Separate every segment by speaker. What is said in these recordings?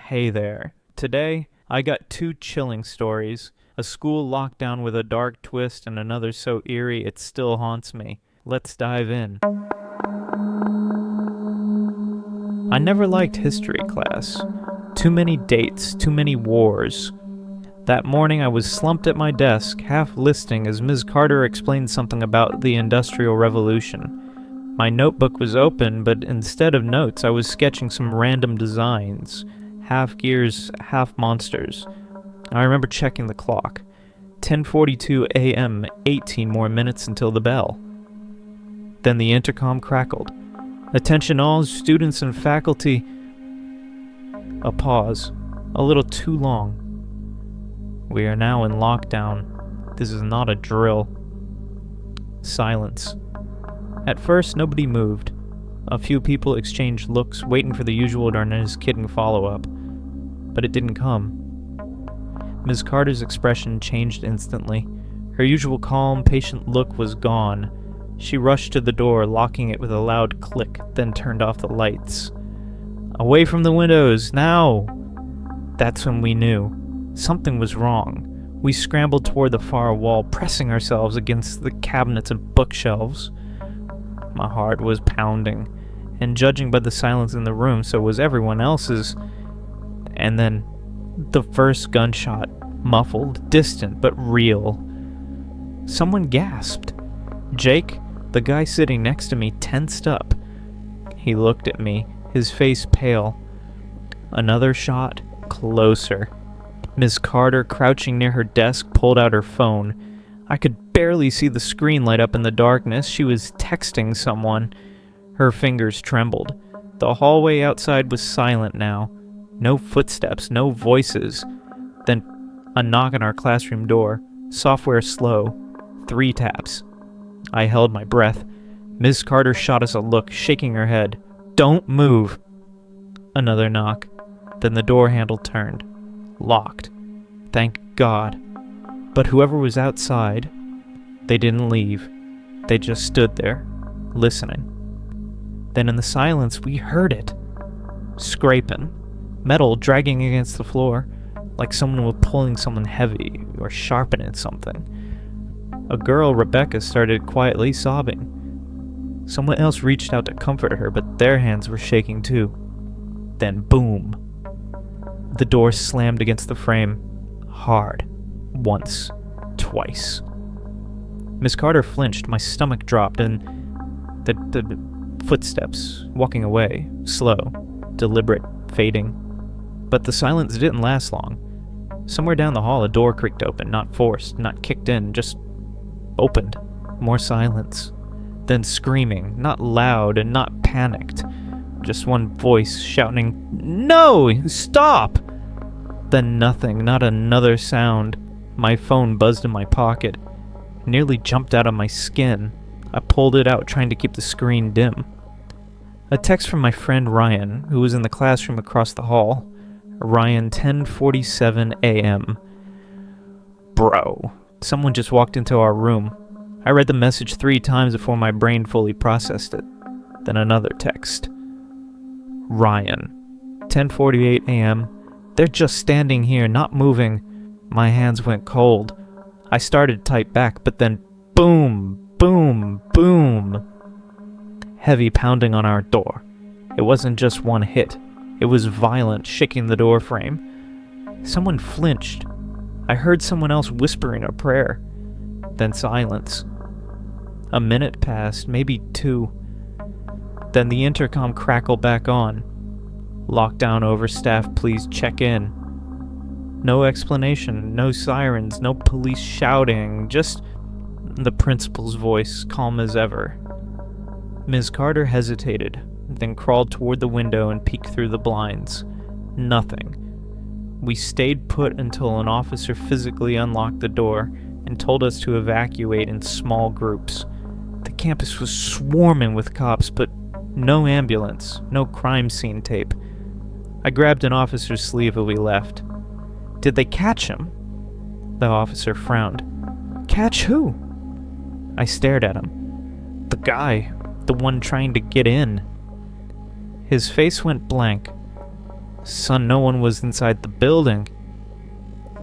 Speaker 1: Hey there. Today, I got two chilling stories. A school lockdown with a dark twist and another so eerie it still haunts me. Let's dive in. I never liked history class. Too many dates, too many wars. That morning I was slumped at my desk, half listening as Ms. Carter explained something about the Industrial Revolution. My notebook was open, but instead of notes I was sketching some random designs. Half gears, half monsters. I remember checking the clock. 10:42 a.m., 18 more minutes until the bell. Then the intercom crackled. Attention all students and faculty. A pause. A little too long. We are now in lockdown. This is not a drill. Silence. At first, nobody moved. A few people exchanged looks, waiting for the usual darnest-kidding follow-up. But it didn't come. Ms. Carter's expression changed instantly. Her usual calm, patient look was gone. She rushed to the door, locking it with a loud click, then turned off the lights. Away from the windows, now! That's when we knew. Something was wrong. We scrambled toward the far wall, pressing ourselves against the cabinets and bookshelves. My heart was pounding, and judging by the silence in the room, so was everyone else's. And then, the first gunshot, muffled, distant, but real. Someone gasped. Jake, the guy sitting next to me, tensed up. He looked at me, his face pale. Another shot, closer. Miss Carter, crouching near her desk, pulled out her phone. I could barely see the screen light up in the darkness. She was texting someone. Her fingers trembled. The hallway outside was silent now. No footsteps, no voices. Then a knock on our classroom door. Software slow. 3 taps. I held my breath. Ms. Carter shot us a look, shaking her head. Don't move. Another knock. Then the door handle turned. Locked. Thank God. But whoever was outside, they didn't leave. They just stood there, listening. Then in the silence, we heard it. Scraping. Metal dragging against the floor, like someone was pulling something heavy or sharpening something. A girl, Rebecca, started quietly sobbing. Someone else reached out to comfort her, but their hands were shaking too. Then boom. The door slammed against the frame. Hard. Once. Twice. Miss Carter flinched, my stomach dropped, and the footsteps, walking away, slow, deliberate, fading. But the silence didn't last long. Somewhere down the hall a door creaked open, not forced, not kicked in, just opened. More silence. Then screaming, not loud and not panicked. Just one voice shouting, "No! Stop!" Then nothing, not another sound. My phone buzzed in my pocket. Nearly jumped out of my skin. I pulled it out, trying to keep the screen dim. A text from my friend Ryan, who was in the classroom across the hall. Ryan, 10:47 a.m. Bro, someone just walked into our room. I read the message 3 times before my brain fully processed it. Then another text. Ryan, 10:48 a.m. They're just standing here, not moving. My hands went cold. I started to type back, but then boom, boom, boom. Heavy pounding on our door. It wasn't just one hit. It was violent, shaking the door frame. Someone flinched. I heard someone else whispering a prayer. Then silence. A minute passed, maybe 2. Then the intercom crackled back on. Lockdown over, staff, please check in. No explanation, no sirens, no police shouting, just the principal's voice, calm as ever. Ms. Carter hesitated, then crawled toward the window and peeked through the blinds. Nothing. We stayed put until an officer physically unlocked the door and told us to evacuate in small groups. The campus was swarming with cops, but no ambulance, no crime scene tape. I grabbed an officer's sleeve and we left. Did they catch him? The officer frowned. Catch who? I stared at him. The guy, the one trying to get in. His face went blank. Son, no one was inside the building.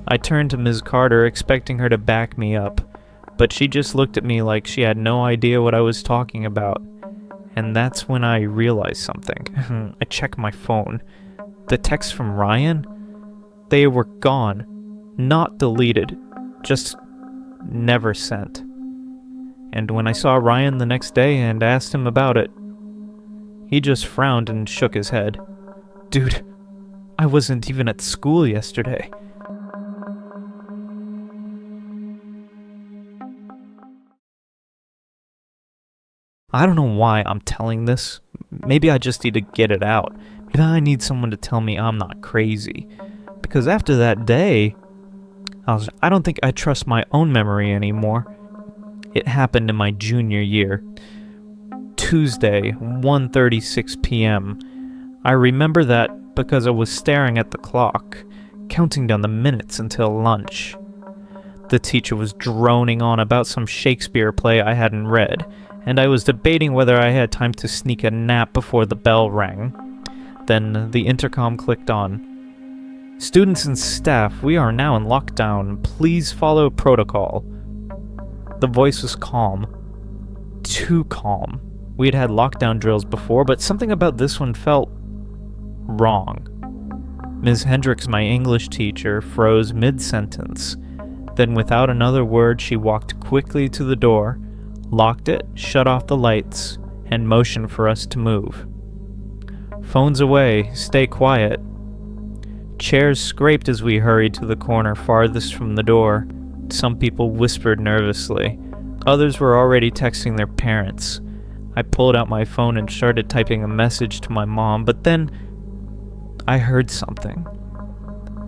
Speaker 1: I turned to Ms. Carter, expecting her to back me up, but she just looked at me like she had no idea what I was talking about. And that's when I realized something. I checked my phone. The texts from Ryan? They were gone. Not deleted. Just never sent. And when I saw Ryan the next day and asked him about it, he just frowned and shook his head. Dude, I wasn't even at school yesterday. I don't know why I'm telling this. Maybe I just need to get it out. Maybe I need someone to tell me I'm not crazy. Because after that day, I don't think I trust my own memory anymore. It happened in my junior year. Tuesday, 1:36 p.m. I remember that because I was staring at the clock, counting down the minutes until lunch. The teacher was droning on about some Shakespeare play I hadn't read, and I was debating whether I had time to sneak a nap before the bell rang. Then the intercom clicked on. Students and staff, we are now in lockdown. Please follow protocol. The voice was calm. Too calm. We had had lockdown drills before, but something about this one felt wrong. Ms. Hendricks, my English teacher, froze mid-sentence. Then without another word, she walked quickly to the door, locked it, shut off the lights, and motioned for us to move. Phones away, stay quiet. Chairs scraped as we hurried to the corner farthest from the door. Some people whispered nervously. Others were already texting their parents. I pulled out my phone and started typing a message to my mom, but then I heard something.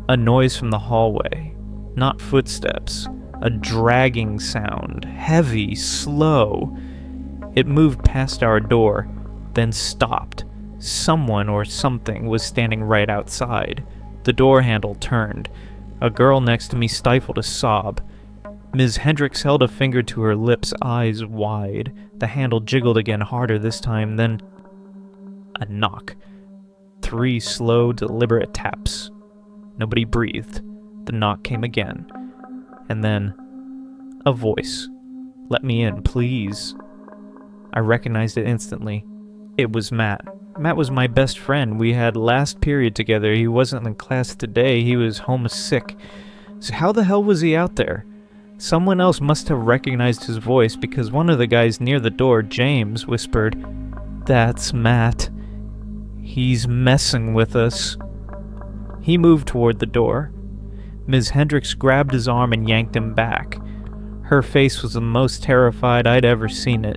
Speaker 1: A noise from the hallway. Not footsteps. A dragging sound. Heavy, slow. It moved past our door, then stopped. Someone or something was standing right outside. The door handle turned. A girl next to me stifled a sob. Ms. Hendricks held a finger to her lips, eyes wide. The handle jiggled again harder this time, then a knock. 3 slow, deliberate taps. Nobody breathed. The knock came again. And then a voice. Let me in, please. I recognized it instantly. It was Matt. Matt was my best friend. We had last period together. He wasn't in class today. He was home sick. So how the hell was he out there? Someone else must have recognized his voice because one of the guys near the door, James, whispered, "That's Matt. He's messing with us." He moved toward the door. Ms. Hendricks grabbed his arm and yanked him back. Her face was the most terrified I'd ever seen it.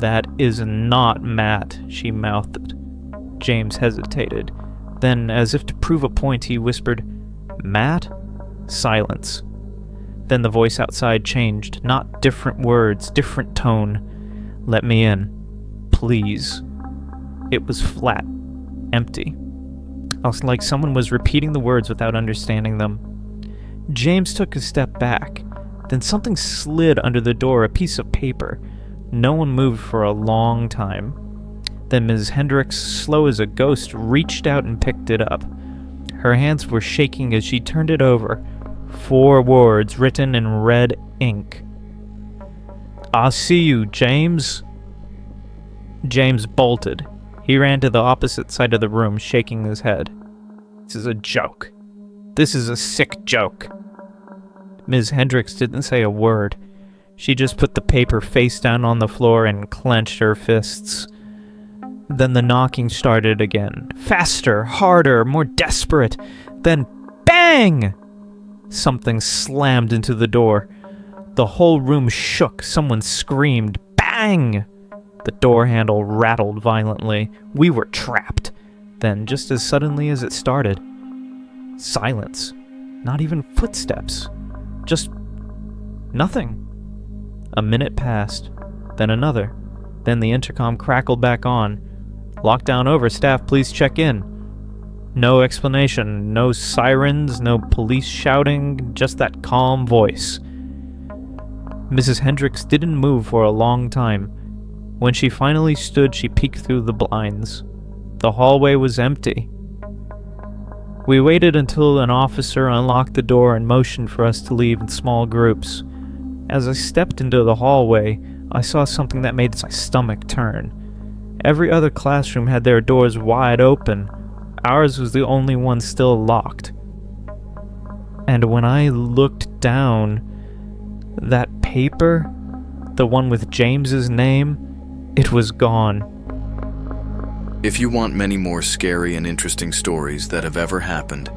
Speaker 1: "That is not Matt," she mouthed. James hesitated. Then, as if to prove a point, he whispered, "Matt?" Silence. Then the voice outside changed. Not different words, different tone. "Let me in. Please." It was flat. Empty. I was like someone was repeating the words without understanding them. James took a step back. Then something slid under the door, a piece of paper. No one moved for a long time. Then Ms. Hendricks, slow as a ghost, reached out and picked it up. Her hands were shaking as she turned it over. 4 words written in red ink. "I see you, James." James bolted. He ran to the opposite side of the room, shaking his head. "This is a joke. This is a sick joke." Ms. Hendricks didn't say a word. She just put the paper face down on the floor and clenched her fists. Then the knocking started again. Faster, harder, more desperate. Then bang! Something slammed into the door. The whole room shook. Someone screamed, "Bang!" The door handle rattled violently. We were trapped. Then, just as suddenly as it started, silence. Not even footsteps. Just nothing. A minute passed, then another. Then the intercom crackled back on. "Lockdown over, staff, please check in." No explanation, no sirens, no police shouting, just that calm voice. Mrs. Hendricks didn't move for a long time. When she finally stood, she peeked through the blinds. The hallway was empty. We waited until an officer unlocked the door and motioned for us to leave in small groups. As I stepped into the hallway, I saw something that made my stomach turn. Every other classroom had their doors wide open. Ours was the only one still locked. And when I looked down, that paper, the one with James's name, it was gone.
Speaker 2: If you want many more scary and interesting stories that have ever happened,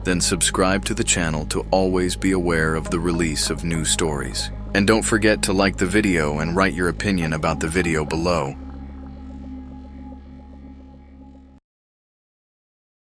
Speaker 2: then subscribe to the channel to always be aware of the release of new stories. And don't forget to like the video and write your opinion about the video below.